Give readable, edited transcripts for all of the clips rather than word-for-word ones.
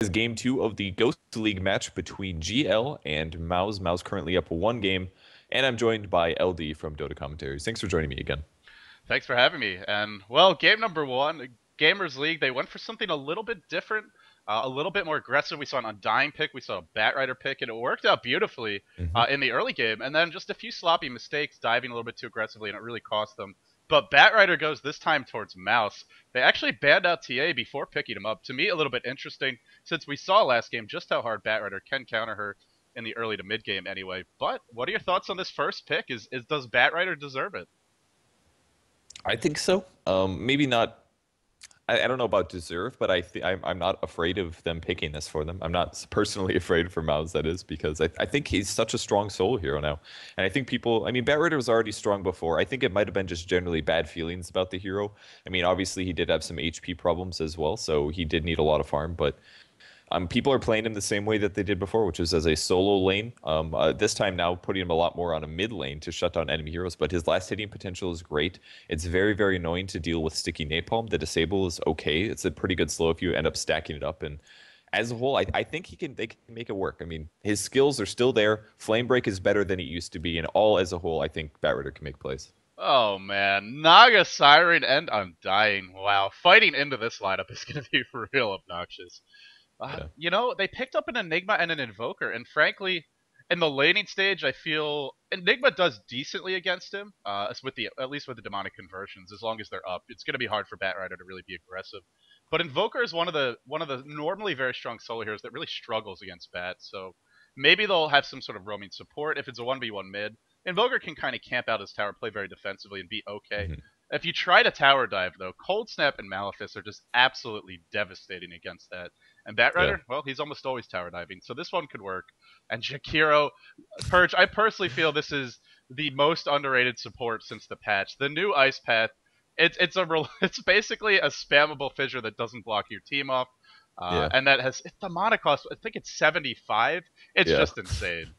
Is game two of the Ghost League match between GL and Mouz. Mouz currently up one game, and I'm joined by LD from Dota Commentaries. Thanks for joining me again. Thanks for having me. And well, game number one, Gamers League, they went for something a little bit different, a little bit more aggressive. We saw an Undying pick, we saw a Batrider pick, and it worked out beautifully Hmm. in the early game. And then just a few sloppy mistakes, diving a little bit too aggressively, and it really cost them. But Batrider goes this time towards Mouse. They actually banned out TA before picking him up. To me, a little bit interesting, since we saw last game just how hard Batrider can counter her in the early to mid game anyway. But what are your thoughts on this first pick? Is does Batrider deserve it? I think so. Maybe not. I don't know about deserve, but I'm not afraid of them picking this for them. I'm not personally afraid for Mouse, that is, because I think he's such a strong solo hero now. And I think people, I mean, Batrider was already strong before. I think it might have been just generally bad feelings about the hero. I mean, obviously, he did have some HP problems as well, so he did need a lot of farm, but people are playing him the same way that they did before, which is as a solo lane. This time now putting him a lot more on a mid lane to shut down enemy heroes. But his last hitting potential is great. It's very, very annoying to deal with sticky napalm. The disable is okay. It's a pretty good slow if you end up stacking it up. And as a whole, I think they can make it work. I mean, his skills are still there. Flame break is better than it used to be. And all as a whole, I think Batrider can make plays. Oh man, Naga, Siren, and Undying. Wow, fighting into this lineup is going to be real obnoxious. Yeah. They picked up an Enigma and an Invoker, and frankly, in the laning stage, I feel Enigma does decently against him. As with the at least with the demonic conversions, as long as they're up, it's going to be hard for Batrider to really be aggressive. But Invoker is one of the normally very strong solo heroes that really struggles against Bat. So maybe they'll have some sort of roaming support if it's a 1v1 mid. Invoker can kind of camp out his tower, play very defensively, and be okay. Mhm. If you try to tower dive, though, Cold Snap and Malefice are just absolutely devastating against that. And Yeah. Batrider, well, he's almost always tower diving, so this one could work. And Jakiro, Purge, I personally feel this is the most underrated support since the patch. The new Ice Path, it's basically a spammable fissure that doesn't block your team off, Yeah. and that has the mana cost. I think it's 75. It's Yeah. just insane.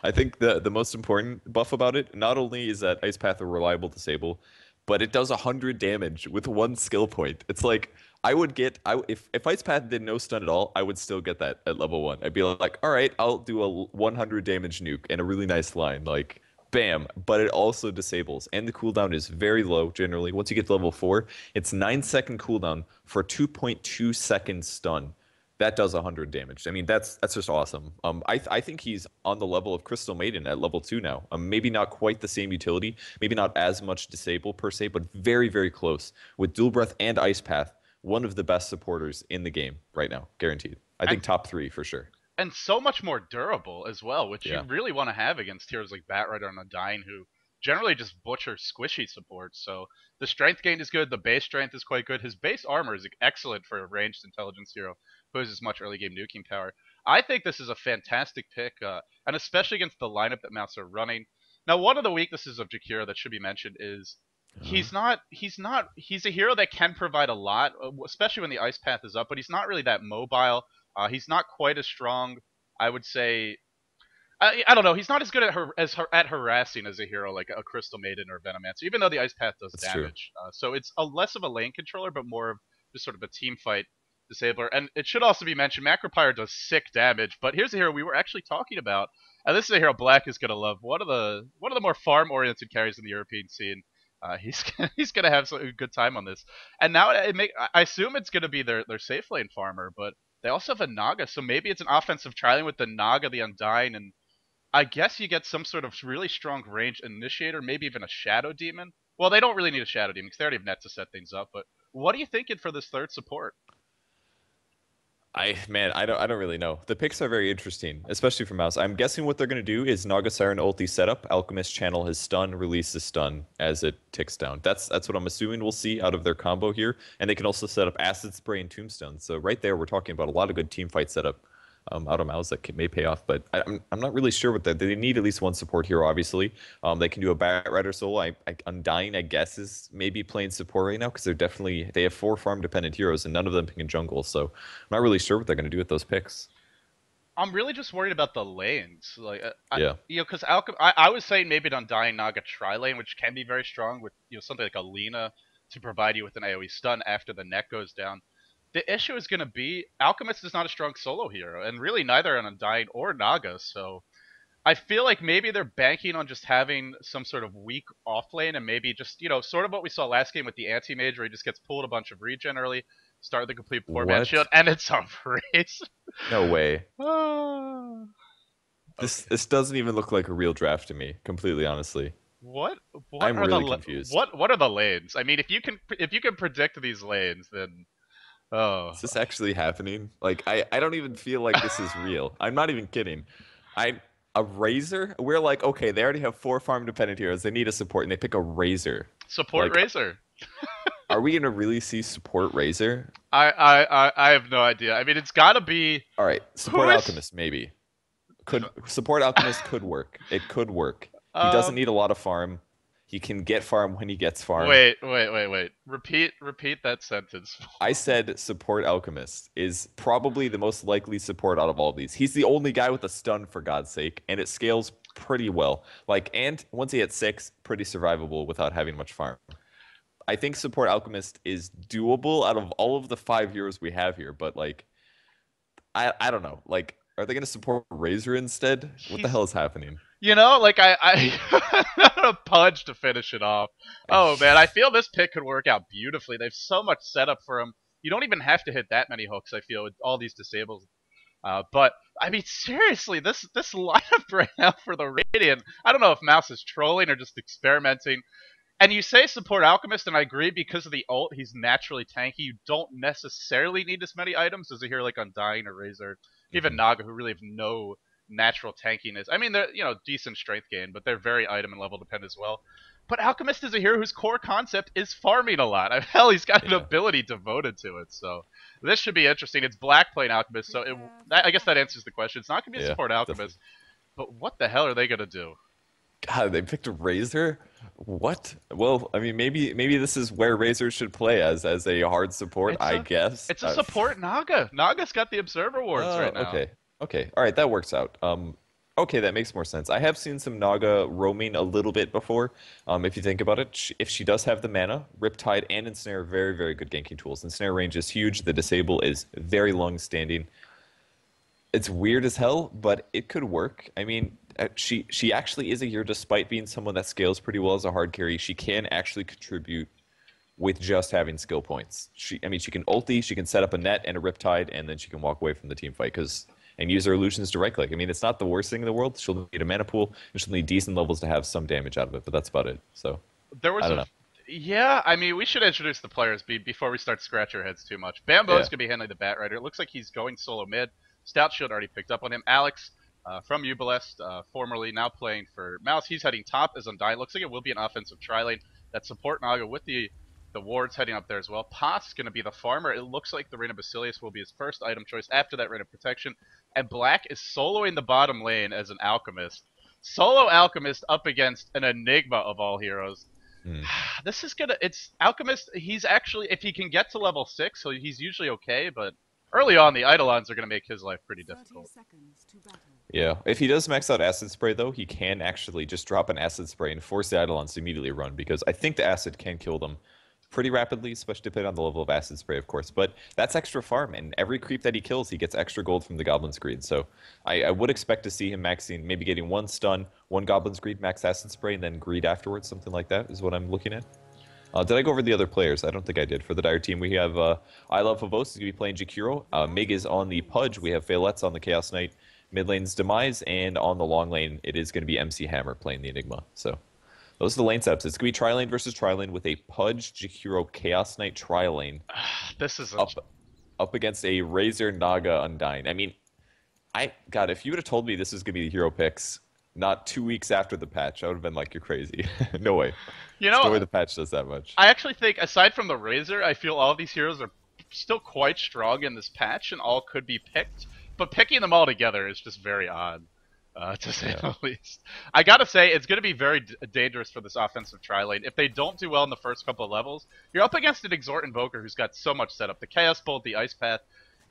I think the most important buff about it, not only is that Ice Path a reliable disable, but it does 100 damage with one skill point. It's like I would get if Ice Path did no stun at all, I would still get that at level one. I'd be like, all right, I'll do a 100 damage nuke and a really nice line, like bam. But it also disables, and the cooldown is very low generally. Once you get to level four, it's 9-second cooldown for 2.2 seconds stun that does 100 damage. I mean, that's just awesome. I think he's on the level of Crystal Maiden at level 2 now. Maybe not quite the same utility, maybe not as much disable per se, but very, very close. With Dual Breath and Ice Path, one of the best supporters in the game right now, guaranteed. I And think top three for sure. and so much more durable as well, which you Yeah. really want to have against heroes like Batrider and Undying, who generally just butcher squishy support. So the strength gain is good, the base strength is quite good. His base armor is excellent for a ranged intelligence hero who has as much early game nuking power. I think this is a fantastic pick, and especially against the lineup that Mouse are running. Now, one of the weaknesses of Jakiro that should be mentioned is Uh, he's a hero that can provide a lot, especially when the ice path is up, but he's not really that mobile. He's not quite as strong, I would say. I don't know. He's not as good at harassing as a hero like a Crystal Maiden or Venomancer, even though the Ice Path does that's true. damage. So it's a less of a lane controller, but more of just sort of a team fight disabler. And it should also be mentioned, Macropyre does sick damage. But here's a hero we were actually talking about, and this is a hero Black is gonna love. One of the more farm oriented carries in the European scene. He's he's gonna have a good time on this. And now I assume it's gonna be their safe lane farmer, but they also have a Naga, so maybe it's an offensive trialing with the Naga, the Undying, and I guess you get some sort of really strong range initiator, maybe even a Shadow Demon. Well, they don't really need a Shadow Demon because they already have net to set things up. But what are you thinking for this third support? I don't really know. The picks are very interesting, especially for Mouse. I'm guessing what they're gonna do is Naga Siren ulti setup, Alchemist channel his stun, release his stun as it ticks down. That's what I'm assuming we'll see out of their combo here. And they can also set up Acid Spray and Tombstone. So right there, we're talking about a lot of good team fight setup out of Mouse that may pay off. But I'm not really sure what that. They need at least one support hero, obviously. They can do a Batrider solo. Undying, I guess, is maybe playing support right now because they have four farm dependent heroes and none of them can jungle. So I'm not really sure what they're going to do with those picks. I'm really just worried about the lanes, like Yeah. because I was saying maybe an Undying Naga tri lane, which can be very strong with something like a Lina to provide you with an AOE stun after the net goes down. The issue is going to be Alchemist is not a strong solo hero, and really neither on Undying or Naga. So I feel like maybe they're banking on just having some sort of weak off lane, and maybe just sort of what we saw last game with the anti mage, where he just gets pulled a bunch of regen early, start the complete 4-man shield, What? and it's a race. No way. Ah, This okay. this doesn't even look like a real draft to me, completely honestly. What what I'm are the really confused. what are the lanes? I mean, if you can predict these lanes, then oh. Is this actually happening? Like I don't even feel like this is real. I'm not even kidding. I a razor? We're like, okay, they already have 4 farm dependent heroes. They need a support and they pick a razor. Support Like, Razor. are we gonna really see support razor? I have no idea. I mean, it's got to be All right, who support is alchemist maybe. Could support alchemist could work. It could work. He doesn't um. need a lot of farm. He can get farm when he gets farm. Wait. Repeat that sentence. I said support alchemist is probably the most likely support out of all of these. He's the only guy with a stun for God's sake, and it scales pretty well. Like, and once he hits 6, pretty survivable without having much farm. I think support alchemist is doable out of all of the 5 heroes we have here, but like I don't know. Like, are they gonna support Razor instead? What the He's hell is happening? like I Pudge to finish it off. Oh man, I feel this pick could work out beautifully. They've so much setup for him. You don't even have to hit that many hooks. I feel with all these disables. But I mean, seriously, this lineup right now for the Radiant. I don't know if Mouse is trolling or just experimenting. And you say support Alchemist, and I agree because of the ult, he's naturally tanky. You don't necessarily need as many items as a hero like Undying or Razor, even Mhm. Naga, who really have no natural tankiness. I mean, they're decent strength gain, but they're very item and level dependent as well. But Alchemist is a hero whose core concept is farming a lot. Hell, he's got an Yeah, ability devoted to it. So this should be interesting. It's Black playing Alchemist, so I guess that answers the question. It's not going to be a yeah, support definitely. Alchemist, but what the hell are they going to do? God, they picked a Razor? What? Well, I mean, maybe this is where Razor should play as a hard support, It's I a guess. it's a support Naga. Naga's got the Observer wards Oh, right now. okay. Okay. All right, that works out. Okay, that makes more sense. I have seen some Naga roaming a little bit before. If you think about it, if she does have the mana, Riptide and Ensnare are very, very good ganking tools. Ensnare range is huge. The disable is very long standing. It's weird as hell, but it could work. I mean, she actually is a hero despite being someone that scales pretty well as a hard carry. She can actually contribute with just having skill points. I mean, she can ulti, she can set up a net and a riptide, and then she can walk away from the team fight and use her illusions to right click. I mean, it's not the worst thing in the world. She'll need a mana pool, and she'll need decent levels to have some damage out of it, but that's about it. So There I was don't a know. yeah. I mean, we should introduce the players before we start scratching our heads too much. Bamboe's Yeah. gonna be handling the Bat Rider. It looks like he's going solo mid. Stout Shield already picked up on him. Alex from Ubalest, formerly now playing for Mouse. He's heading top as Undying. Looks like it will be an offensive tri lane that support Naga with the wards heading up there as well. Pot's going to be the farmer. It looks like the Reign of Basilius will be his first item choice after that Reign of Protection. And Black is soloing the bottom lane as an Alchemist. Solo Alchemist up against an Enigma of all heroes. Hmm. This is gonna. It's Alchemist. He's actually, if he can get to level 6, so he's usually okay. But early on, the Eidolons are gonna make his life pretty 30 difficult. seconds to battle. Yeah. If he does max out acid spray though, he can actually just drop an acid spray and force the Eidolons to immediately run because I think the acid can kill them pretty rapidly, especially depending on the level of acid spray, of course. But that's extra farm, and every creep that he kills, he gets extra gold from the Goblin's Greed. So I would expect to see him maxing, maybe getting 1 stun, 1 Goblin's Greed, max acid spray, and then greed afterwards. Something like that is what I'm looking at. Did I go over the other players? I don't think I did. For the Dire team, we have I Love Favos is going to be playing Jakiro. Mig is on the Pudge. We have Phalet's on the Chaos Knight. Mid lane's Demise, and on the long lane, it is going to be MC Hammer playing the Enigma. So those are the lane setups. It's going to be tri-lane versus tri-lane with a Pudge, Jakiro, Chaos Knight tri-lane This is a up against a Razor, Naga, Undying. I mean, God, if you would have told me this was going to be the hero picks not 2 weeks after the patch, I would have been like, you're crazy. No way. you There's no way know. the patch does that much. I actually think, aside from the Razor, I feel all of these heroes are still quite strong in this patch, and all could be picked. But picking them all together is just very odd, to say Yeah. the least. I gotta say, it's going to be very dangerous for this offensive tri lane. If they don't do well in the first couple of levels, you're up against an Exhort Invoker who's got so much setup. The Chaos Bolt, the Ice Path,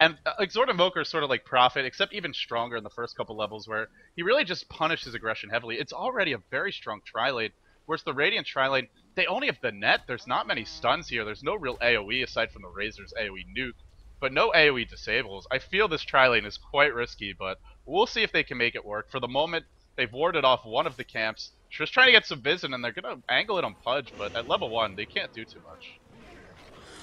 and Exhort Invoker is sort of like Prophet, except even stronger in the first couple levels, where he really just punishes aggression heavily. It's already a very strong tri lane, whereas the Radiant tri lane, they only have the net. There's not many stuns here. There's no real AoE aside from the Razor's AoE nuke. but no AoE disables. I feel this tri-lane is quite risky, but we'll see if they can make it work. For the moment, they've warded off one of the camps, just trying to get some vision, and they're going to angle it on Pudge, but at level 1, they can't do too much.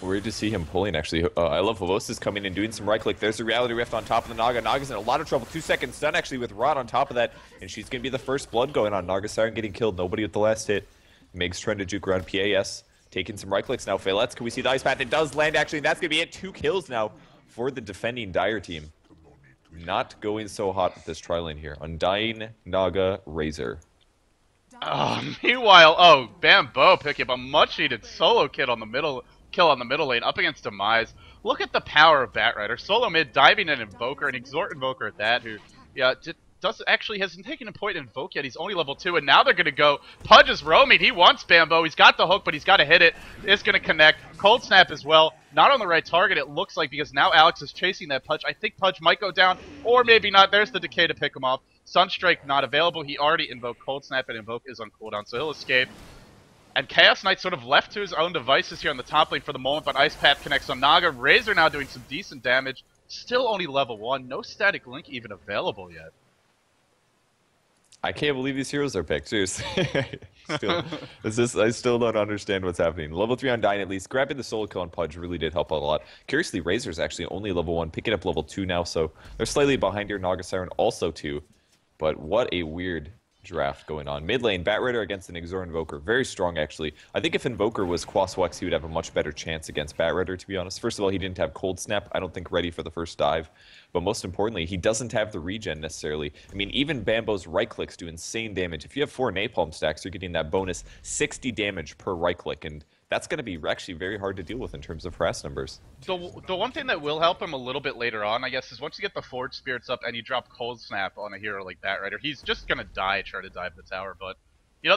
Weird to see him pulling, actually. I love Vavosa's coming and doing some right-click. There's a Reality Rift on top of the Naga. Naga's in a lot of trouble. 2 seconds stun, actually, with Rod on top of that, and she's going to be the first blood going on. Naga Siren getting killed. Nobody with the last hit. Meg's trying to juke around PAS. Taking some right-clicks now. Faylets, can we see the Ice Path? It does land, actually, and that's going to be it. 2 kills now for the defending Dire team. Not going so hot with this tri-lane here. Undying, Naga, Razor. Meanwhile, Bamboe picking up a much-needed solo kill on the middle lane up against Demise. Look at the power of Batrider. Solo mid diving an Invoker, an Exhort Invoker at that, who, hasn't taken a point in Invoke yet. He's only level 2, and now they're going to go. Pudge is roaming. He wants Bamboe. He's got the hook, but he's got to hit it. It's going to connect. Cold Snap as well. Not on the right target, it looks like, because now Alex is chasing that Pudge. I think Pudge might go down, or maybe not. There's the Decay to pick him off. Sunstrike not available. He already invoked Cold Snap, and Invoke is on cooldown, so he'll escape. And Chaos Knight sort of left to his own devices here on the top lane for the moment, but Ice Path connects on Naga. Razor now doing some decent damage. Still only level 1. No static link even available yet. I can't believe these heroes are picked, seriously. I still don't understand what's happening. Level 3 on Dying at least. Grabbing the solo kill on Pudge really did help out a lot. Curiously, Razor's actually only level 1, picking up level 2 now, so they're slightly behind here. Naga Siren also 2. But what a weird draft going on. Mid lane, Batrider against an Exhort Invoker. Very strong, actually. I think if Invoker was Quaswex, he would have a much better chance against Batrider, to be honest. First of all, he didn't have Cold Snap, I don't think ready for the first dive. But most importantly, he doesn't have the regen necessarily. I mean, even Bamboe's right clicks do insane damage. If you have 4 napalm stacks, you're getting that bonus 60 damage per right click, and that's going to be actually very hard to deal with in terms of harass numbers. The one thing that will help him a little bit later on, I guess, is once you get the Forge Spirits up and you drop Cold Snap on a hero like Batrider, he's just going to die trying to dive the tower, but,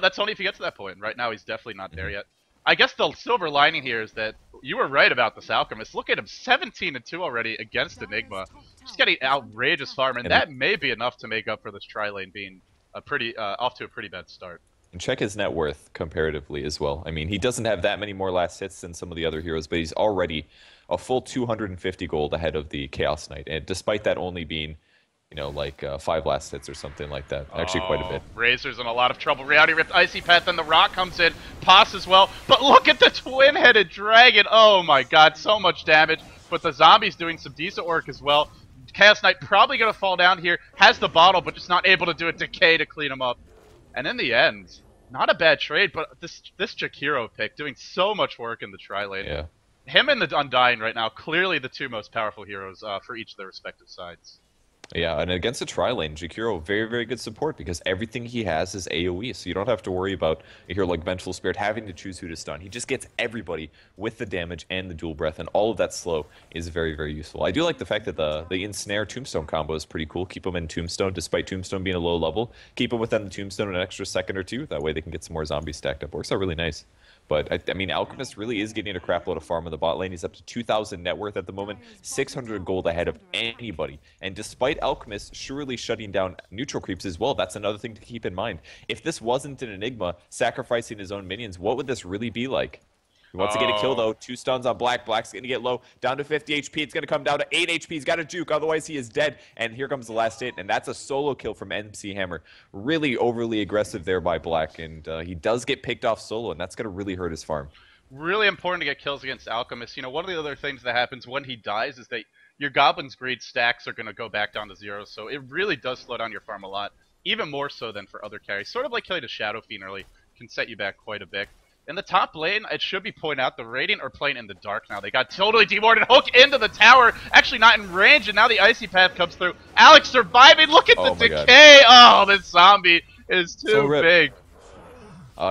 that's only if he gets to that point. Right now, he's definitely not there yet. I guess the silver lining here is that you were right about this Alchemist. Look at him, 17-2 already against Enigma. Just getting outrageous farm, and that may be enough to make up for this tri-lane being off to a pretty bad start. And check his net worth comparatively as well. I mean, he doesn't have that many more last hits than some of the other heroes, but he's already a full 250 gold ahead of the Chaos Knight. And despite that only being, 5 last hits or something like that. Actually, quite a bit. Razor's in a lot of trouble. Reality Rift, Icy Path, then the Rock comes in. Pass as well. But look at the twin-headed dragon. Oh my god, so much damage. But the zombie's doing some decent work as well. Chaos Knight probably going to fall down here. Has the bottle, but just not able to do a Decay to clean him up. And in the end, not a bad trade, but this Jakiro pick doing so much work in the tri-lane. Yeah. Him and the Undying right now, clearly the 2 most powerful heroes for each of their respective sides. Yeah, and against the tri-lane, Jakiro, very, very good support because everything he has is AoE, so you don't have to worry about a hero like Vengeful Spirit having to choose who to stun. He just gets everybody with the damage and the dual breath, and all of that slow is very, very useful. I do like the fact that the Ensnare Tombstone combo is pretty cool. Keep them in Tombstone, despite Tombstone being a low level. Keep them within the Tombstone an extra second or 2, that way they can get some more zombies stacked up. Works out really nice. But, I mean, Alchemist really is getting a crap load of farm in the bot lane. He's up to 2,000 net worth at the moment, 600 gold ahead of anybody. And despite Alchemist surely shutting down neutral creeps as well, that's another thing to keep in mind. If this wasn't an Enigma sacrificing his own minions, what would this really be like? He wants to get a kill, though. 2 stuns on Black. Black's going to get low. Down to 50 HP. It's going to come down to 8 HP. He's got a juke. Otherwise, he is dead. And here comes the last hit. And that's a solo kill from MC Hammer. Really overly aggressive there by Black. And he does get picked off solo, and that's going to really hurt his farm. Really important to get kills against Alchemist. One of the other things that happens when he dies is that your Goblin's Greed stacks are going to go back down to 0. So it really does slow down your farm a lot. Even more so than for other carries. Sort of like killing a Shadow Fiend early can set you back quite a bit. In the top lane, it should be pointed out, the Radiant are playing in the dark now. They got totally dewarded. Hook into the tower. Actually not in range, and now the Icy Path comes through. Alex surviving. Look at the decay. Oh, this zombie is too big.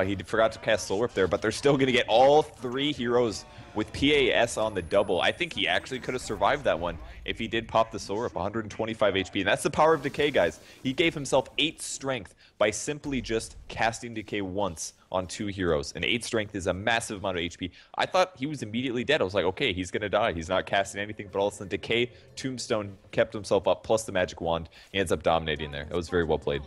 He forgot to cast Soul Rip there, but they're still going to get all 3 heroes with PAS on the double. I think he actually could have survived that one if he did pop the Soul Rip, 125 HP. And that's the power of Decay, guys. He gave himself 8 strength by simply just casting Decay once on 2 heroes. And 8 strength is a massive amount of HP. I thought he was immediately dead. I was like, okay, he's going to die. He's not casting anything, but all of a sudden Decay, Tombstone kept himself up, plus the Magic Wand. He ends up dominating there. It was very well played.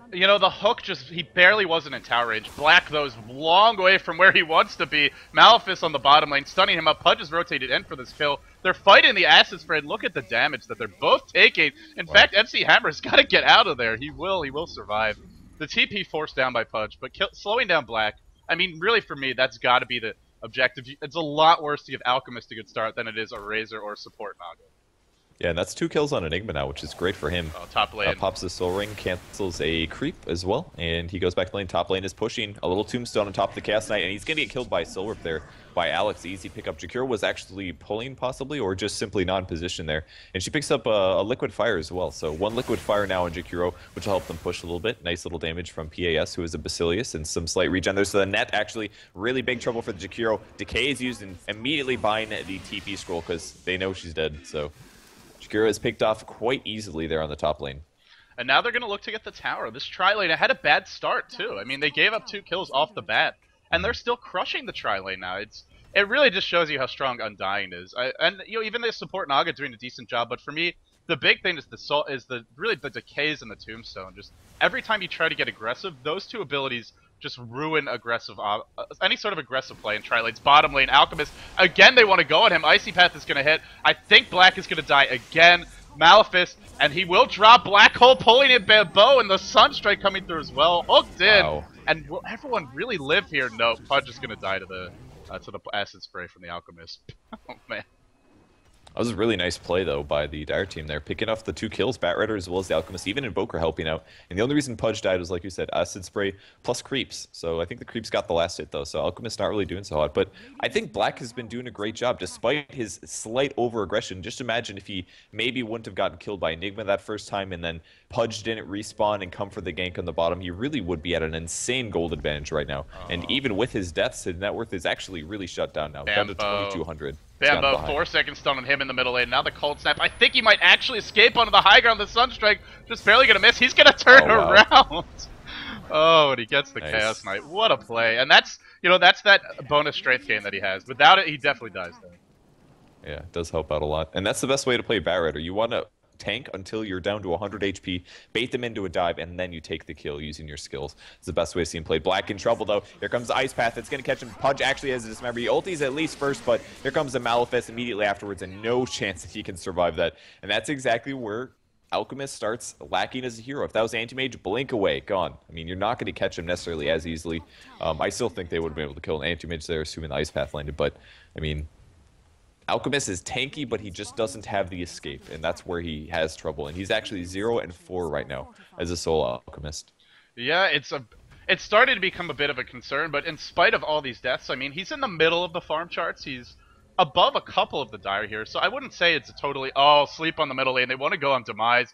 The hook he barely wasn't in tower range. Black, though, is long way from where he wants to be. Malefice on the bottom lane, stunning him up. Pudge is rotated in for this kill. They're fighting the acid spray. Look at the damage that they're both taking. In fact, MC Hammer's got to get out of there. He will survive. The TP forced down by Pudge, but slowing down Black. I mean, really for me, that's got to be the objective. It's a lot worse to give Alchemist a good start than it is a Razor or support Naga. Yeah, and that's 2 kills on Enigma now, which is great for him. Oh, top lane. Pops the Soul Ring, cancels a creep as well, and he goes back to lane. Top lane is pushing a little Tombstone on top of the Chaos Knight, and he's going to get killed by Soul Rip there by Alex. Easy pickup. Jakiro was actually pulling, possibly, or just simply not in position there. And she picks up a Liquid Fire as well. So 1 Liquid Fire now on Jakiro, which will help them push a little bit. Nice little damage from PAS, who is a Basilius, and some slight regen there. So the net actually really big trouble for the Jakiro. Decay is used and immediately buying the TP scroll because they know she's dead. So Jakiro is picked off quite easily there on the top lane. And now they're going to look to get the tower. This tri-lane had a bad start, too. I mean, they gave up 2 kills off the bat, and they're still crushing the tri-lane now. It really just shows you how strong Undying is. And even the support Naga doing a decent job, but for me, the big thing is really the decays and the Tombstone. Just every time you try to get aggressive, those 2 abilities just ruin aggressive any sort of aggressive play in tri-lanes. Bottom lane, Alchemist, again they want to go at him. Icy Path is going to hit. I think Black is going to die again. Malefice, and he will drop Black Hole, pulling in Bamboe, and the Sunstrike coming through as well. Hooked in. Wow. And will everyone really live here? No, Pudge is going to die to the acid spray from the Alchemist. Oh, man. That was a really nice play, though, by the Dire team there, picking off the 2 kills, Batrider as well as the Alchemist, even Invoker helping out. And the only reason Pudge died was, like you said, Acid Spray plus Creeps. So I think the Creeps got the last hit, though, so Alchemist not really doing so hot. But I think Black has been doing a great job, despite his slight over-aggression. Just imagine if he maybe wouldn't have gotten killed by Enigma that first time, and then Pudge didn't respawn and come for the gank on the bottom. He really would be at an insane gold advantage right now. And even with his deaths, his net worth is actually really shut down now, down to 2,200. Bamboe, 4-second stun on him in the middle lane. Now the Cold Snap. I think he might actually escape onto the high ground. The Sunstrike just barely going to miss. He's going to turn around. Oh, and he gets the Chaos Knight. What a play. And that's that bonus strength gain that he has. Without it, he definitely dies there. Yeah, it does help out a lot. And that's the best way to play Batrider. You want to tank until you're down to 100 HP, bait them into a dive, and then you take the kill using your skills. It's the best way to see him play. Black in trouble, though. Here comes the Ice Path. It's going to catch him. Pudge actually has a dismember. He ultis at least first, but here comes the Malefice immediately afterwards, and no chance that he can survive that. And that's exactly where Alchemist starts lacking as a hero. If that was Anti-Mage, blink away, gone. I mean, you're not going to catch him necessarily as easily. I still think they would have been able to kill an Anti-Mage there, assuming the Ice Path landed, but, I mean, Alchemist is tanky, but he just doesn't have the escape, and that's where he has trouble. And he's actually 0-4 right now as a solo Alchemist. Yeah, it's starting to become a bit of a concern, but in spite of all these deaths, I mean, he's in the middle of the farm charts. He's above a couple of the Dire here, so I wouldn't say it's a totally, sleep on the middle lane. They want to go on Demise.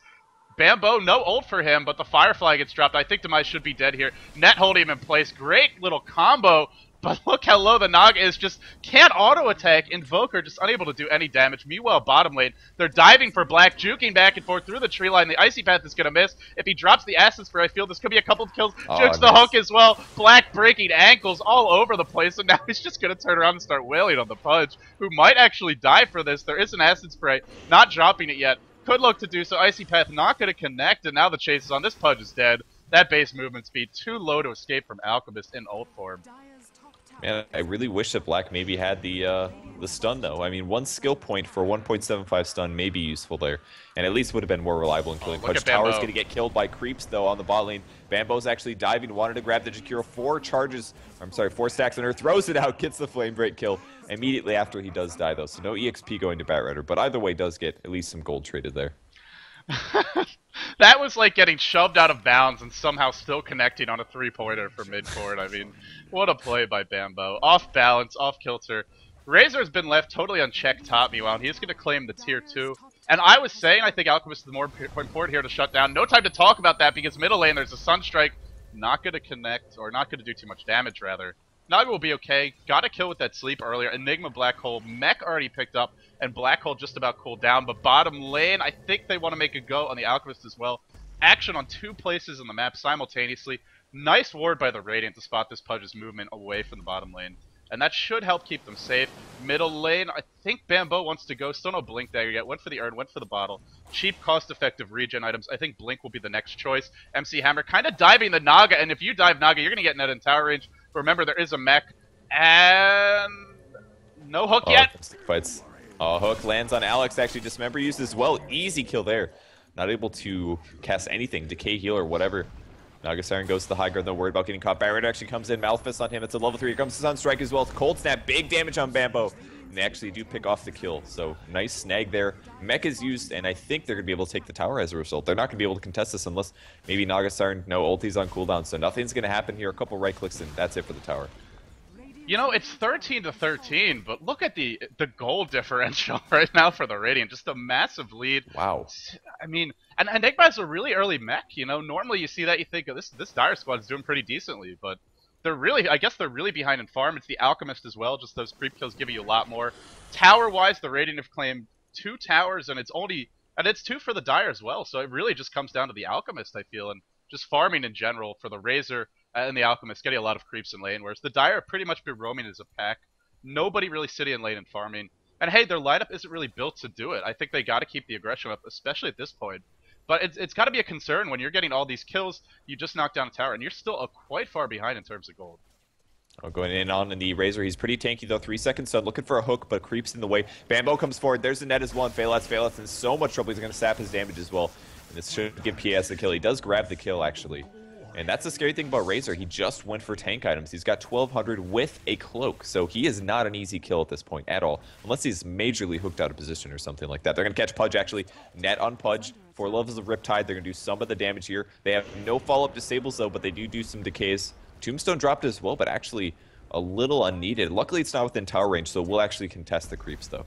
Bamboe, no ult for him, but the Firefly gets dropped. I think Demise should be dead here. Net holding him in place. Great little combo. But look how low the Naga is. Just can't auto-attack. Invoker just unable to do any damage. Meanwhile, bottom lane, they're diving for Black, juking back and forth through the tree line. The Icy Path is going to miss. If he drops the Acid Spray, I feel this could be a couple of kills. Jukes the hook as well. Black breaking ankles all over the place. And now he's just going to turn around and start wailing on the Pudge, who might actually die for this. There is an Acid Spray. Not dropping it yet. Could look to do so. Icy Path not going to connect. And now the chase is on. This Pudge is dead. That base movement speed too low to escape from Alchemist in ult form. Man, I really wish that Black maybe had the stun, though. I mean, 1 skill point for 1.75 stun may be useful there, and at least would have been more reliable in killing. Pudge Tower's going to get killed by creeps, though, on the bot lane. Bamboe's actually diving, wanted to grab the Jakiro. 4 stacks on her, throws it out, gets the flame break kill immediately after he does die, though. So no EXP going to Batrider, but either way does get at least some gold traded there. That was like getting shoved out of bounds and somehow still connecting on a 3-pointer for mid-court. I mean, what a play by Bamboe. Off balance, off kilter. Razor's been left totally unchecked top meanwhile, and he's going to claim the tier 2. And I was saying I think Alchemist is the more important here to shut down. No time to talk about that because middle lane there's a Sunstrike. Not going to connect, or not going to do too much damage rather. Naga will be okay. Got a kill with that sleep earlier. Enigma Black Hole. Mech already picked up. And Black Hole just about cooled down. But bottom lane, I think they want to make a go on the Alchemist as well. Action on 2 places on the map simultaneously. Nice ward by the Radiant to spot this Pudge's movement away from the bottom lane. And that should help keep them safe. Middle lane, I think Bamboe wants to go. Still no Blink Dagger yet. Went for the Urn, went for the bottle. Cheap, cost-effective regen items. I think Blink will be the next choice. MC Hammer kind of diving the Naga. And if you dive Naga, you're going to get net in tower range. Remember, there is a mech, and no hook yet. Fights. Hook lands on Alex, actually dismember used as well. Easy kill there. Not able to cast anything, decay heal or whatever. Naga Siren goes to the high ground, don't worry about getting caught. Barrett actually comes in, Malphus on him, it's a level 3. Here comes the Sunstrike as well. Cold Snap, big damage on Bamboe. And they actually do pick off the kill, so nice snag there. Mech is used, and I think they're going to be able to take the tower as a result. They're not going to be able to contest this unless maybe Naga Siren, no, ulti's on cooldown, so nothing's going to happen here. A couple right clicks, and that's it for the tower. You know, it's 13 to 13, but look at the goal differential right now for the Radiant. Just a massive lead. Wow. I mean, and Enigma's a really early mech, you know. Normally you see that, you think, oh, this Dire Squad is doing pretty decently, but they're really, I guess they're really behind in farm. It's the Alchemist as well, just those creep kills giving you a lot more. Tower-wise, the Radiant have claimed 2 towers, and it's 2 for the Dire as well, so it really just comes down to the Alchemist, I feel, and just farming in general for the Razor and the Alchemist, getting a lot of creeps in lane, whereas the Dire pretty much be roaming as a pack. Nobody really sitting in lane and farming. And hey, their lineup isn't really built to do it. I think they got to keep the aggression up, especially at this point. But it's got to be a concern when you're getting all these kills, you just knock down a tower, and you're still quite far behind in terms of gold. Going in on the Razor, he's pretty tanky though. 3 seconds stun, looking for a hook, but creeps in the way. Bamboe comes forward, there's the net as well, and Phaelats in so much trouble, he's going to sap his damage as well. And this should give PS the kill. He does grab the kill, actually. And that's the scary thing about Razor. He just went for tank items. He's got 1200 with a cloak. So he is not an easy kill at this point at all. Unless he's majorly hooked out of position or something like that. They're going to catch Pudge, actually. Net on Pudge. 4 levels of Riptide. They're going to do some of the damage here. They have no follow-up disables, though, but they do some decays. Tombstone dropped as well, but actually a little unneeded. Luckily, it's not within tower range, so we'll actually contest the creeps, though.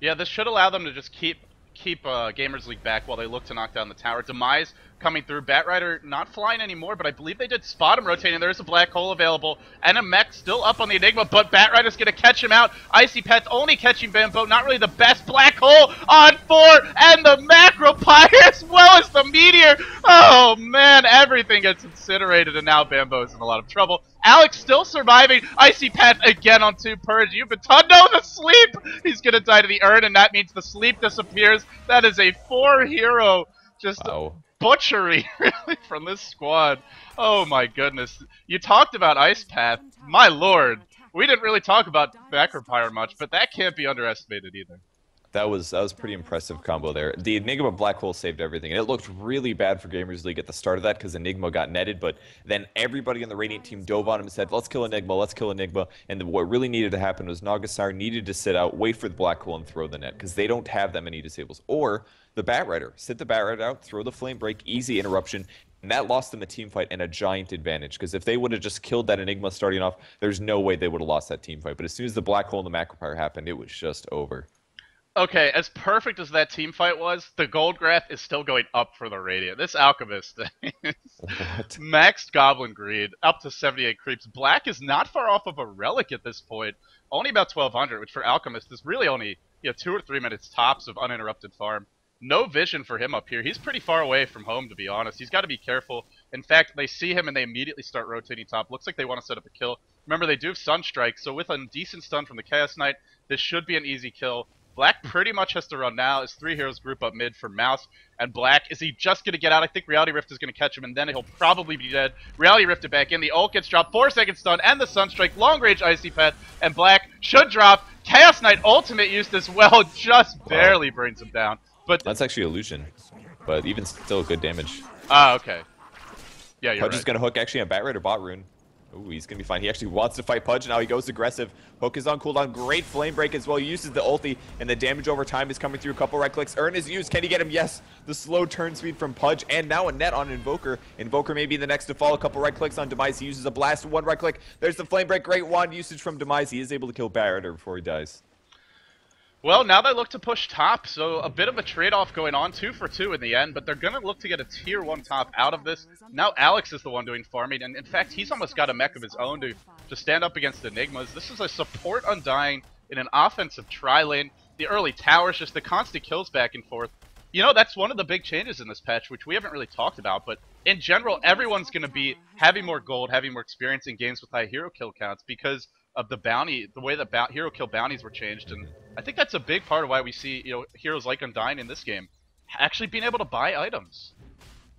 Yeah, this should allow them to just keep Gamers League back while they look to knock down the tower. Demise coming through. Batrider not flying anymore, but I believe they did spot him rotating. There's a black hole available, and a mech still up on the Enigma, but Batrider's going to catch him out. Icy Pet's only catching Bamboe. Not really the best. Black hole on 4, and the Macro Pyre as well as the Meteor. Oh, man, everything gets incinerated, and now Bamboe's in a lot of trouble. Alex still surviving. Icy Pet again on 2 Purge. You've been taught. No, the sleep! He's going to die to the urn, and that means the sleep disappears. That is a 4-hero just butchery, really, from this squad. Oh, my goodness. You talked about Ice Path. My lord. We didn't really talk about Macropyre much, but that can't be underestimated either. That was pretty impressive combo there. The Enigma Black Hole saved everything, and it looked really bad for Gamers League at the start of that because Enigma got netted, but then everybody on the Radiant team dove on him and said, let's kill Enigma, let's kill Enigma, and what really needed to happen was Naga Siren needed to sit out, wait for the Black Hole, and throw the net, because they don't have that many disables. Or the Batrider. Sit the Batrider out, throw the Flame Break, easy interruption, and that lost them a team fight and a giant advantage, because if they would have just killed that Enigma starting off, there's no way they would have lost that team fight. But as soon as the Black Hole and the Macropyre happened, it was just over. Okay, as perfect as that team fight was, the gold graph is still going up for the Radiant. This Alchemist thing is maxed Goblin Greed, up to 78 creeps. Black is not far off of a Relic at this point, only about 1200, which for Alchemist is really only 2 or 3 minutes tops of uninterrupted farm. No vision for him up here. He's pretty far away from home, to be honest. He's got to be careful. In fact, they see him and they immediately start rotating top. Looks like they want to set up a kill. Remember, they do have Sunstrike, so with a decent stun from the Chaos Knight, this should be an easy kill. Black pretty much has to run now. His 3 heroes group up mid for Mouse. And Black, is he just going to get out? I think Reality Rift is going to catch him, and then he'll probably be dead. Reality Rifted back in. The ult gets dropped. 4-second stun, and the Sunstrike. Long range Icy Pet. And Black should drop. Chaos Knight ultimate used as well. Just barely brings him down. But that's actually illusion. But even still, good damage. Ah, okay. Yeah, you're Pudge right. is going to hook actually on Batrider bot rune. Ooh, he's going to be fine. He actually wants to fight Pudge. Now he goes aggressive. Hook is on cooldown. Great flame break as well. He uses the ulti, and the damage over time is coming through. A couple right clicks. Urn is used. Can he get him? Yes. The slow turn speed from Pudge, and now a net on Invoker. Invoker may be the next to fall. A couple right clicks on Demise. He uses a blast. 1 right click. There's the flame break. Great wand usage from Demise. He is able to kill Batrider before he dies. Well, now they look to push top, so a bit of a trade-off going on, 2 for 2 in the end, but they're going to look to get a tier 1 top out of this. Now Alex is the one doing farming, and in fact, he's almost got a mech of his own to stand up against Enigmas. This is a support Undying in an offensive tri-lane. The early towers, just the constant kills back and forth. You know, that's one of the big changes in this patch, which we haven't really talked about, but in general, everyone's going to be having more gold, having more experience in games with high hero kill counts because of the bounty, the way that hero kill bounties were changed, and I think that's a big part of why we see, heroes like Undying in this game actually being able to buy items.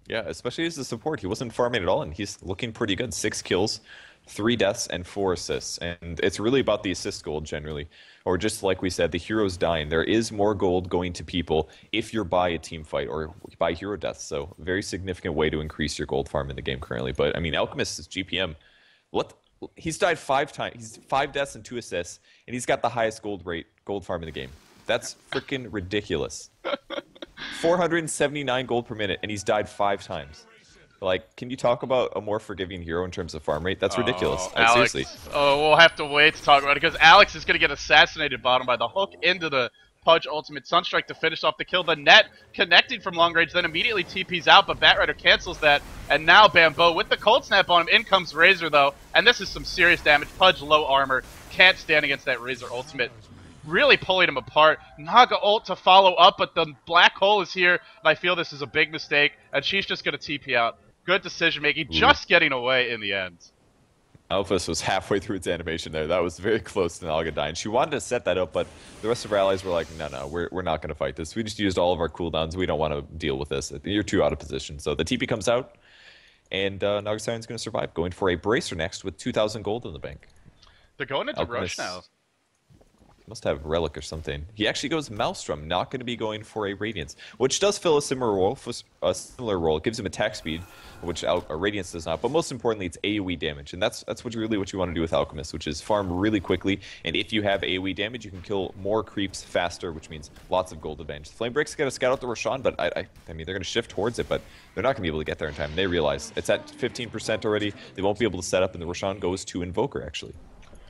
Yeah, especially as a support. He wasn't farming at all, and he's looking pretty good. 6 kills, 3 deaths and 4 assists. And it's really about the assist gold generally. Or just like we said, the heroes dying. There is more gold going to people if you're by a team fight or by hero deaths. So very significant way to increase your gold farm in the game currently. But I mean, Alchemist's GPM, he's died 5 times. He's 5 deaths and 2 assists, and he's got the highest gold farm in the game. That's freaking ridiculous. 479 gold per minute, and he's died 5 times. Like, can you talk about a more forgiving hero in terms of farm rate? That's ridiculous. Alex, seriously. Oh, we'll have to wait to talk about it because Alex is going to get assassinated bottom by the hook into the Pudge ultimate Sunstrike to finish off the kill. The net connecting from long range, then immediately TP's out, but Batrider cancels that. And now Bamboe with the cold snap on him. In comes Razor though, and this is some serious damage. Pudge low armor, can't stand against that Razor ultimate. Really pulling him apart. Naga ult to follow up, but the black hole is here, and I feel this is a big mistake, and she's just going to TP out. Good decision making, just getting away in the end. Alphys was halfway through its animation there. That was very close to Naga dying. She wanted to set that up, but the rest of our allies were like, no, we're not going to fight this. We just used all of our cooldowns. We don't want to deal with this. You're too out of position. So the TP comes out, and Naga Siren's going to survive, going for a Bracer next with 2,000 gold in the bank. They're going into Rush now. Must have Relic or something. He actually goes Maelstrom, not going to be going for a Radiance, which does fill a similar role. It gives him attack speed, which Radiance does not. But most importantly, it's AoE damage, and that's really what you want to do with Alchemist, which is farm really quickly. And if you have AoE damage, you can kill more creeps faster, which means lots of gold advantage. Flamebreak's going to scout out the Roshan, but I mean they're going to shift towards it, but they're not going to be able to get there in time. They realize it's at 15% already. They won't be able to set up, and the Roshan goes to Invoker actually.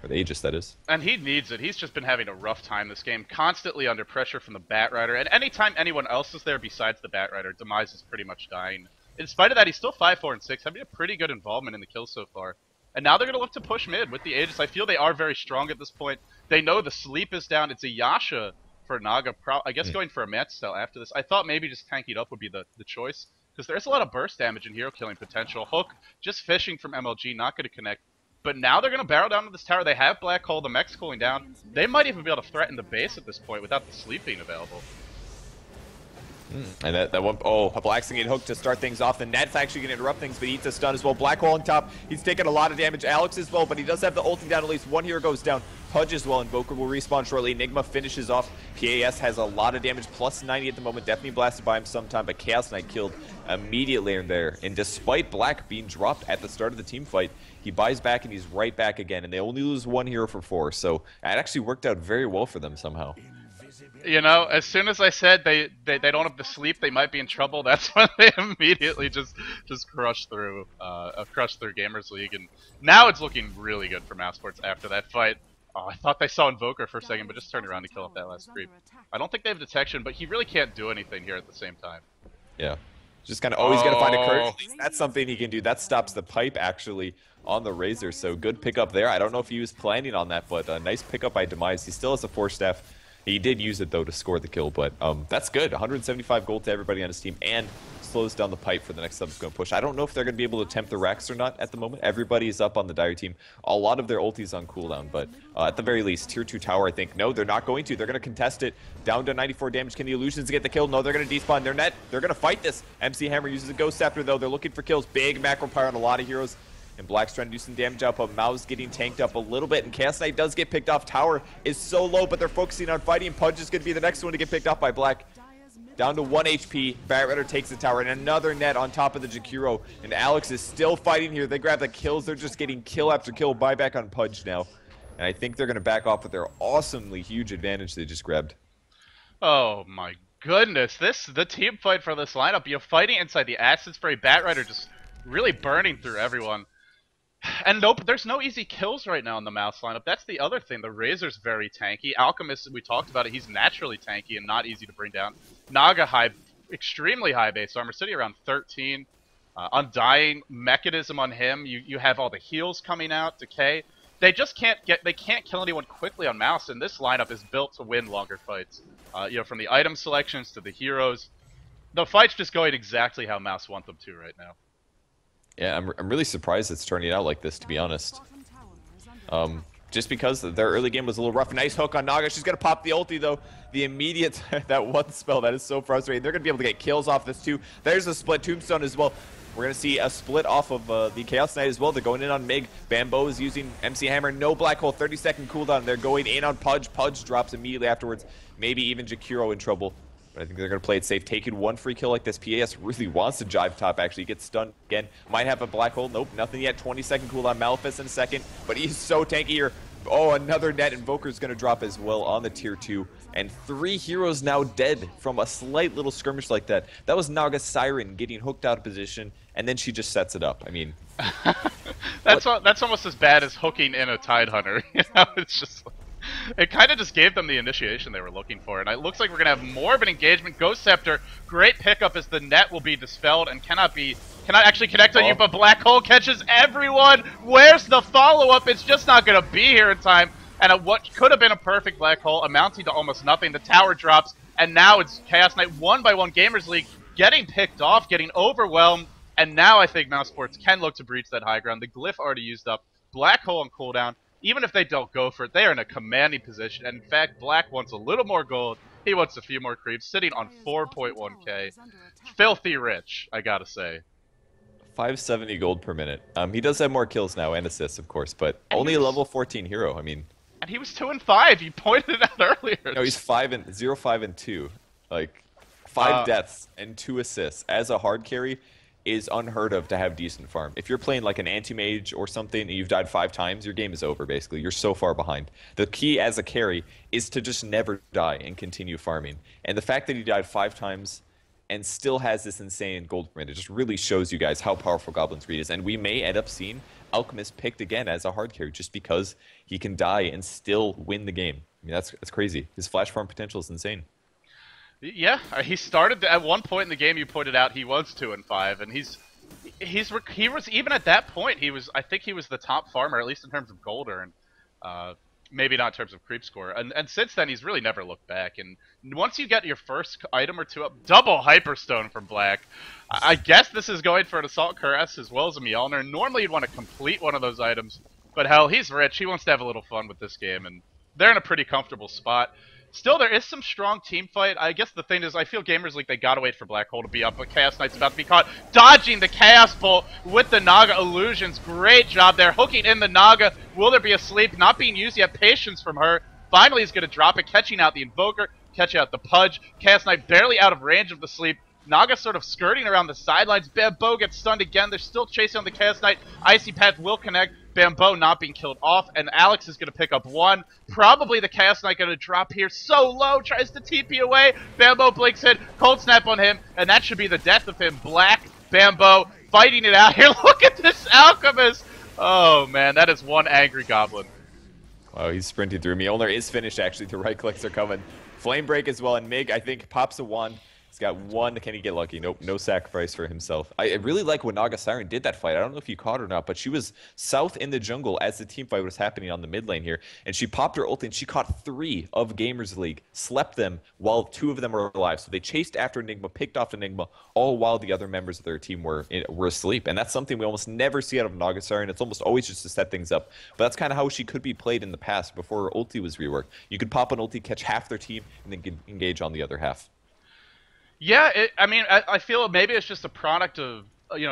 Or the Aegis, that is. And he needs it. He's just been having a rough time this game, constantly under pressure from the Batrider. And anytime anyone else is there besides the Batrider, Demise is pretty much dying. In spite of that, he's still 5, 4, and 6, having a pretty good involvement in the kills so far. And now they're going to look to push mid with the Aegis. I feel they are very strong at this point. They know the sleep is down. It's a Yasha for Naga. I guess going for a Mantistel after this. I thought maybe just tanking up would be the choice, because there's a lot of burst damage and hero killing potential. Hook just fishing from MLG, not going to connect. But now they're going to barrel down to this tower. They have Black Hole, the mech's cooling down. They might even be able to threaten the base at this point without the sleep being available. And that one, a Black Singing Hook to start things off. The net's actually going to interrupt things, but he eats a stun as well. Black Hole on top. He's taking a lot of damage. Alex as well, but he does have the ulting down. At least one hero goes down. Pudge as well. Invoker will respawn shortly. Enigma finishes off. PAS has a lot of damage, plus 90 at the moment. Definitely blasted by him sometime, but Chaos Knight killed immediately in there. And despite Black being dropped at the start of the team fight, he buys back and he's right back again. And they only lose 1 hero for 4. So it actually worked out very well for them somehow. You know, as soon as I said they don't have the sleep, they might be in trouble, that's when they immediately just crushed through Gamers League, and now it's looking really good for Mousesports after that fight. Oh, I thought they saw Invoker for a second, but just turned around to kill off that last creep. I don't think they have detection, but he really can't do anything here at the same time. Yeah, just kind of always got to find a curve. That's something he can do. That stops the pipe actually on the Razor, so good pickup there. I don't know if he was planning on that, but a nice pickup by Demise. He still has a 4-staff. He did use it, though, to score the kill, but that's good. 175 gold to everybody on his team, and slows down the pipe for the next subsequent push. I don't know if they're going to be able to attempt the Rex or not at the moment. Everybody's up on the Dire team. A lot of their ultis on cooldown, but at the very least, Tier 2 tower, I think. No, they're not going to. They're going to contest it. Down to 94 damage. Can the Illusions get the kill? No, they're going to despawn their net. They're going to fight this. MC Hammer uses a Ghost Scepter, though. They're looking for kills. Big macro power on a lot of heroes. And Black's trying to do some damage out, but Mouz getting tanked up a little bit, and Chaos Knight does get picked off. Tower is so low, but they're focusing on fighting. Pudge is going to be the next one to get picked off by Black. Down to 1 HP. Batrider takes the tower, and another net on top of the Jakiro. And Alex is still fighting here. They grab the kills. They're just getting kill after kill. Buyback on Pudge now. And I think they're going to back off with their awesomely huge advantage they just grabbed. Oh my goodness. The team fight for this lineup. You're fighting inside the Acid Spray. Batrider just really burning through everyone. And nope, there's no easy kills right now in the Mouse lineup. That's the other thing. The Razor's very tanky. Alchemist, we talked about it, he's naturally tanky and not easy to bring down. Naga high, extremely high base armor, sitting around 13. Undying Mechanism on him. You have all the heals coming out, Decay. They just can't kill anyone quickly on Mouse, and this lineup is built to win longer fights. You know, from the item selections to the heroes. The fight's just going exactly how Mouse want them to right now. Yeah, I'm really surprised it's turning out like this, to be honest. Just because their early game was a little rough. Nice hook on Naga. She's going to pop the ulti, though. The immediate, that one spell, that is so frustrating. They're going to be able to get kills off this, too. There's a split tombstone as well. We're going to see a split off of the Chaos Knight as well. They're going in on Mig. Bamboe is using MC Hammer. No Black Hole. 30-second cooldown. They're going in on Pudge. Pudge drops immediately afterwards. Maybe even Jakiro in trouble. But I think they're going to play it safe. Taking one free kill like this. PAS really wants to jive top, actually. He gets stunned again. Might have a Black Hole. Nope, nothing yet. 20-second cooldown. Malphus in a second. But he's so tanky here. Oh, another net Invoker is going to drop as well on the tier 2. And 3 heroes now dead from a slight little skirmish like that. That was Naga Siren getting hooked out of position, and then she just sets it up. I mean... that's almost as bad as hooking in a Tidehunter. You know, it's just... It kind of just gave them the initiation they were looking for, and it looks like we're going to have more of an engagement. Ghost Scepter, great pickup as the net will be dispelled and cannot actually connect on you, but Black Hole catches everyone! Where's the follow-up? It's just not going to be here in time. And what could have been a perfect Black Hole amounting to almost nothing. The tower drops, and now it's Chaos Knight 1-by-1 Gamers League getting picked off, getting overwhelmed, and now I think Mousesports can look to breach that high ground. The Glyph already used up. Black Hole on cooldown. Even if they don't go for it, they are in a commanding position. And in fact, Black wants a little more gold. He wants a few more creeps, sitting on 4.1k. Filthy rich, I gotta say. 570 gold per minute. He does have more kills now and assists, of course, but only a level 14 hero. I mean... And he was 2-5. You pointed it out earlier. No, he's 0-5-2. Like 5 deaths and 2 assists as a hard carry is unheard of to have decent farm. If you're playing like an anti-mage or something and you've died 5 times, your game is over basically. You're so far behind. The key as a carry is to just never die and continue farming. And the fact that he died 5 times and still has this insane gold per minute just really shows you guys how powerful Goblin's Greed is. And we may end up seeing Alchemist picked again as a hard carry just because he can die and still win the game. I mean, that's crazy. His flash farm potential is insane. Yeah, he started at one point in the game. You pointed out he was 2-5, and he was even at that point. I think he was the top farmer, at least in terms of gold earned. Maybe not in terms of creep score. And since then, he's really never looked back. And once you get your first item or two up, double Hyperstone from Black. I guess this is going for an Assault Caress as well as a Mjolnir. Normally, you'd want to complete one of those items. But hell, he's rich. He wants to have a little fun with this game. And they're in a pretty comfortable spot. Still, there is some strong team fight. I guess the thing is, I feel Gamers League, they gotta wait for Black Hole to be up, but Chaos Knight's about to be caught. Dodging the Chaos Bolt with the Naga Illusions. Great job there. Hooking in the Naga. Will there be a sleep? Not being used yet. Patience from her. Finally, he's gonna drop it, catching out the Invoker, catching out the Pudge. Chaos Knight barely out of range of the sleep. Naga sort of skirting around the sidelines. Bamboe gets stunned again. They're still chasing on the Chaos Knight. Icy Path will connect. Bamboe not being killed off, and Alex is going to pick up 1. Probably the Chaos Knight going to drop here so low, tries to TP away. Bamboe blinks in, cold snap on him, and that should be the death of him. Black, Bamboe, fighting it out here. Look at this Alchemist! Oh man, that is one angry goblin. Wow, he's sprinting through. Mjolnir is finished, actually. The right clicks are coming. Flame Break as well, and Mig, I think, pops a wand. He's got 1. Can he get lucky? Nope, no sacrifice for himself. I really like when Naga Siren did that fight. I don't know if you caught or not, but she was south in the jungle as the team fight was happening on the mid lane here, and she popped her ult and she caught 3 of Gamers League, slept them while 2 of them were alive. So they chased after Enigma, picked off Enigma, all while the other members of their team were asleep. And that's something we almost never see out of Naga Siren. It's almost always just to set things up. But that's kind of how she could be played in the past before her ulti was reworked. You could pop an ulti, catch half their team, and then engage on the other half. Yeah, I feel maybe it's just a product of,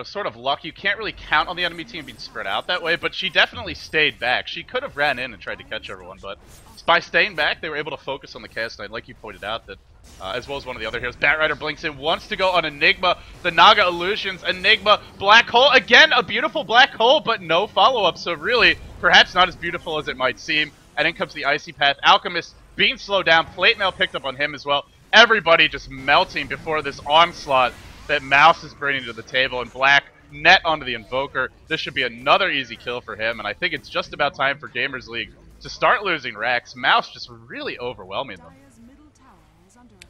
sort of luck. You can't really count on the enemy team being spread out that way, but she definitely stayed back. She could have ran in and tried to catch everyone, but by staying back, they were able to focus on the Chaos Knight, like you pointed out, that as well as one of the other heroes. Batrider blinks in, wants to go on Enigma, the Naga Illusions, Enigma, Black Hole, again, a beautiful Black Hole, but no follow-up, so really, perhaps not as beautiful as it might seem. And in comes the Icy Path. Alchemist being slowed down, Plate Mail picked up on him as well. Everybody just melting before this onslaught that Mouse is bringing to the table, and Black net onto the Invoker. This should be another easy kill for him, and I think it's just about time for Gamers League to start losing Rex. Mouse just really overwhelming them.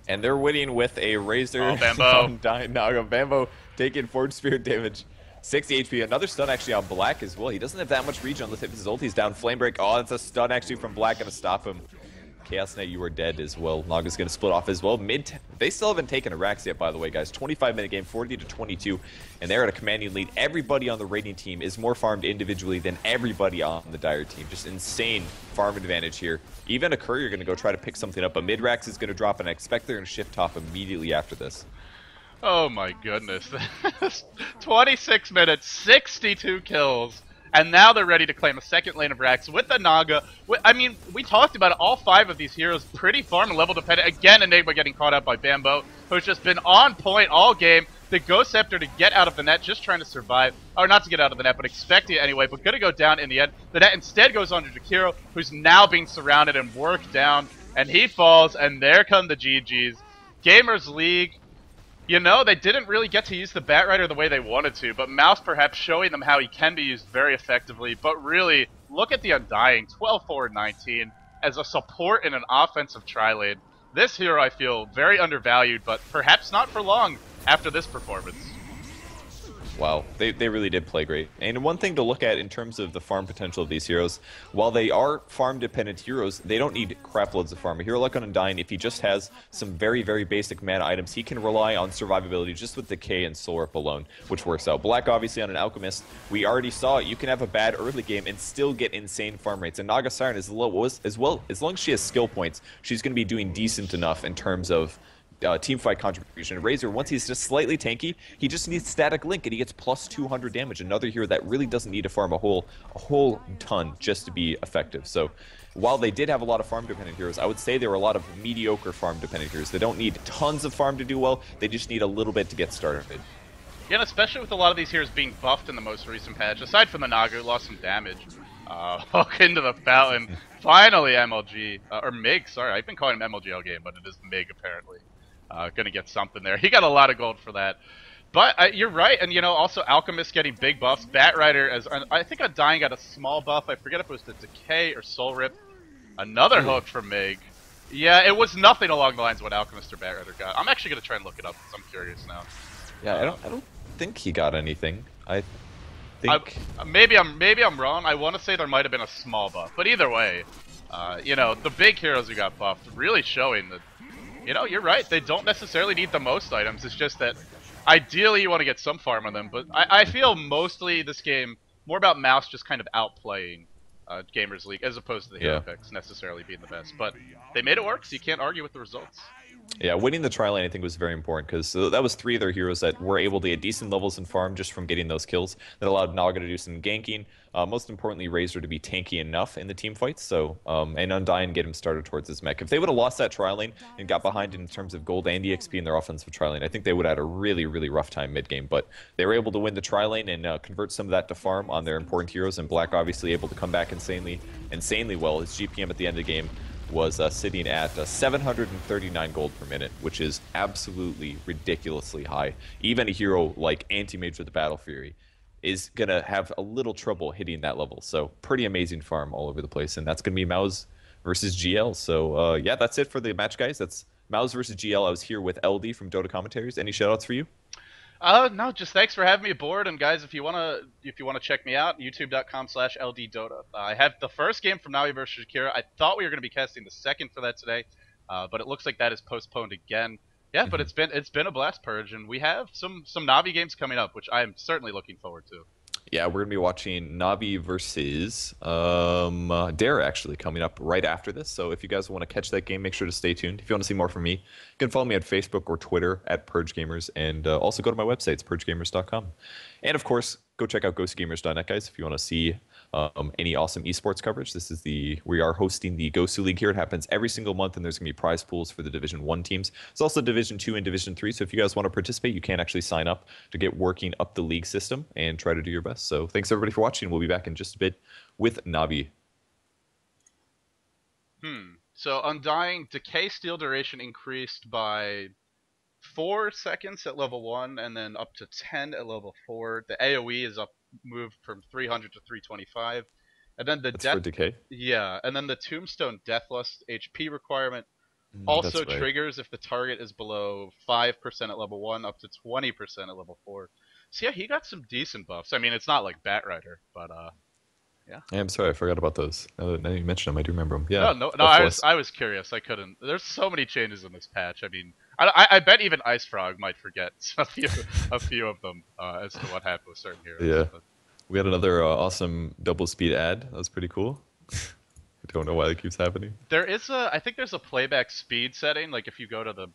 And they're winning with a Razor. Oh, Bamboe. Naga. Bamboe taking Forge Spirit damage. 60 HP. Another stun actually on Black as well. He doesn't have that much regen on the tip of his ult. He's down. Flame Break. Oh, that's a stun actually from Black. Gonna stop him. Chaos Knight, you are dead as well. Naga's going to split off as well. They still haven't taken a Rax yet, by the way, guys. 25-minute game, 40-22, and they're at a commanding lead. Everybody on the raiding team is more farmed individually than everybody on the Dire team. Just insane farm advantage here. Even a Courier going to go try to pick something up. A mid-Rax is going to drop, and I expect they're going to shift top immediately after this. Oh my goodness. 26 minutes, 62 kills, and now they're ready to claim a second lane of racks with the Naga. I mean, we talked about it, all 5 of these heroes pretty farm and level dependent. Again, Enigma getting caught out by Bamboe, who's just been on point all game. The Ghost Scepter to get out of the net, just trying to survive. Or not to get out of the net, but expecting it anyway, but gonna go down in the end. The net instead goes on to Jakiro, who's now being surrounded and worked down, and he falls, and there come the GGs. Gamers League, you know, they didn't really get to use the Batrider the way they wanted to, but Mouse perhaps showing them how he can be used very effectively. But really, look at the Undying, 12-4-19, as a support in an offensive tri-lane. This hero, I feel, very undervalued, but perhaps not for long after this performance. Wow, they really did play great. And one thing to look at in terms of the farm potential of these heroes, while they are farm-dependent heroes, they don't need crap loads of farm. A hero like Undying, if he just has some very, very basic mana items, he can rely on survivability just with Decay and Soul Rip alone, which works out. Black, obviously, on an Alchemist, we already saw it. You can have a bad early game and still get insane farm rates. And Naga Siren, as long as she has skill points, she's going to be doing decent enough in terms of team fight contribution. Razor, once he's just slightly tanky, he just needs static link and he gets plus 200 damage. Another hero that really doesn't need to farm a whole ton just to be effective. So while they did have a lot of farm dependent heroes, I would say there were a lot of mediocre farm dependent heroes. They don't need tons of farm to do well, they just need a little bit to get started. Yeah, and especially with a lot of these heroes being buffed in the most recent patch, aside from the Naga, who lost some damage. Hook into the fountain. Finally MLG, or Mig, sorry, I've been calling him MLG all game, but it is Mig apparently. Gonna get something there. He got a lot of gold for that. But you're right, and you know, also Alchemist getting big buffs. Batrider, as I think Undying got a small buff. I forget if it was the Decay or Soul Rip. Another hook from Mig. Yeah, it was nothing along the lines of what Alchemist or Batrider got. I'm actually gonna try and look it up because I'm curious now. Yeah, I don't think he got anything. I think maybe I'm wrong. I want to say there might have been a small buff, but either way, you know, the big heroes who got buffed really showing that. You know, you're right. They don't necessarily need the most items. It's just that ideally you want to get some farm on them. But I feel mostly this game more about Mouse just kind of outplaying Gamers League as opposed to the hero picks necessarily being the best. But they made it work, so you can't argue with the results. Yeah, winning the tri-lane I think was very important because that was 3 of their heroes that were able to get decent levels in farm just from getting those kills. That allowed Naga to do some ganking. Most importantly, Razor to be tanky enough in the team fights. So, and Undying get him started towards his mech. If they would have lost that tri-lane and got behind in terms of gold and EXP in their offensive tri-lane, I think they would have had a really, really rough time mid-game. But they were able to win the tri-lane and convert some of that to farm on their important heroes. And Black obviously able to come back insanely well. His GPM at the end of the game was sitting at 739 gold per minute, which is absolutely ridiculously high. Even a hero like Anti-Mage with the Battle Fury is going to have a little trouble hitting that level. So pretty amazing farm all over the place, and that's going to be Mouz versus GL. So yeah, that's it for the match, guys. That's Mouz versus GL. I was here with LD from Dota Commentaries. Any shoutouts for you? No, just thanks for having me aboard. And guys, if you wanna check me out, youtube.com/ldDOTA. I have the first game from Navi versus Shakira. I thought we were gonna be casting the second for that today, but it looks like that is postponed again. Yeah, but it's been a blast, Purge, and we have some Navi games coming up, which I am certainly looking forward to. Yeah, we're going to be watching Navi versus Dare actually coming up right after this. So if you guys want to catch that game, make sure to stay tuned. If you want to see more from me, you can follow me on Facebook or Twitter at PurgeGamers, and also go to my website, it's purgegamers.com. And of course, go check out gosugamers.net, guys, if you want to see any awesome esports coverage. We are hosting the Gosuleague here. It happens every single month, and there's going to be prize pools for the Division 1 teams. It's also Division 2 and Division 3, so if you guys want to participate, you can actually sign up to get working up the league system and try to do your best. So thanks everybody for watching. We'll be back in just a bit with Navi. So Undying Decay Steal duration increased by 4 seconds at level 1 and then up to 10 at level 4. The AoE is moved from 300 to 325. And then That's for Decay? Yeah, and then the Tombstone Deathlust HP requirement also triggers if the target is below 5% at level 1 up to 20% at level 4. So yeah, he got some decent buffs. I mean, it's not like Batrider, but yeah. I'm sorry, I forgot about those. Now that you mentioned them, I do remember them. Yeah. No, I was curious. I couldn't. There's so many changes in this patch. I mean, I bet even Ice Frog might forget a few of them as to what happened with certain heroes. Yeah. But We had another awesome double speed ad. That was pretty cool. I don't know why that keeps happening. I think there's a playback speed setting. Like if you go to the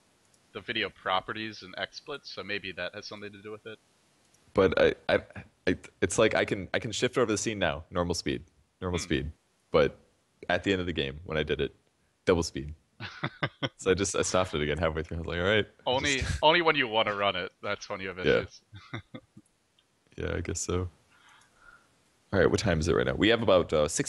the video properties and XSplits, so maybe that has something to do with it. But it's like I can shift over the scene now, normal Hmm. speed. But at the end of the game, when I did it, double speed. So I stopped it again halfway through. I was like, all right, I just Only when you want to run it. That's when you have yeah, issues. yeah, I guess so. All right, what time is it right now? We have about 60